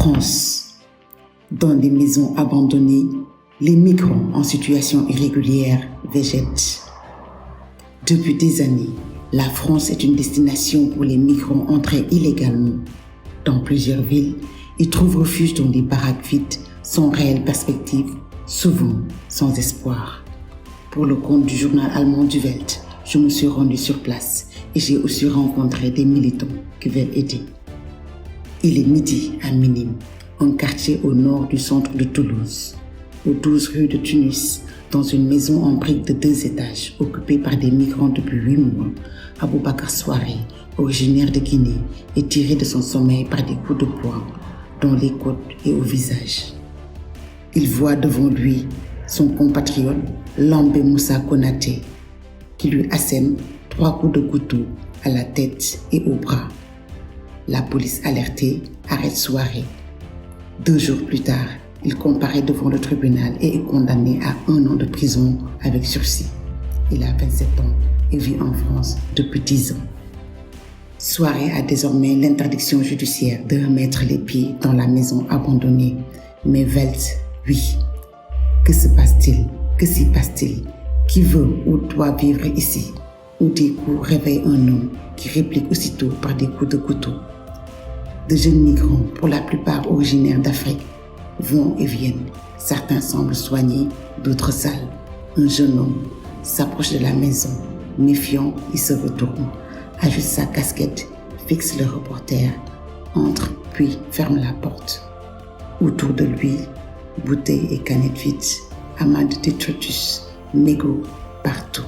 France. Dans des maisons abandonnées, les migrants en situation irrégulière végètent. Depuis des années, la France est une destination pour les migrants entrés illégalement. Dans plusieurs villes, ils trouvent refuge dans des baraques vides, sans réelle perspective, souvent sans espoir. Pour le compte du journal allemand Die Welt, je me suis rendu sur place et j'ai aussi rencontré des militants qui veulent aider. Il est midi à Minim, un quartier au nord du centre de Toulouse, aux 12 rue de Tunis, dans une maison en briques de 2 étages occupée par des migrants depuis 8 mois. Aboubacar Souaré, originaire de Guinée, est tiré de son sommeil par des coups de poing dans les côtes et au visage. Il voit devant lui son compatriote Lambé Moussa Konaté, qui lui assène 3 coups de couteau à la tête et au bras. La police alertée arrête Souaré. 2 jours plus tard, il comparaît devant le tribunal et est condamné à 1 an de prison avec sursis. Il a 27 ans et vit en France depuis 10 ans. Souaré a désormais l'interdiction judiciaire de remettre les pieds dans la maison abandonnée. Mais Welt, oui. Que se passe-t-il? Que s'y passe-t-il? Qui veut ou doit vivre ici? Où des coups réveillent un homme qui réplique aussitôt par des coups de couteau. De jeunes migrants, pour la plupart originaires d'Afrique, vont et viennent. Certains semblent soignés, d'autres sales. Un jeune homme s'approche de la maison. Méfiant, il se retourne, ajuste sa casquette, fixe le reporter, entre puis ferme la porte. Autour de lui, bouteilles et canettes vides, amas de détritus, mégots partout.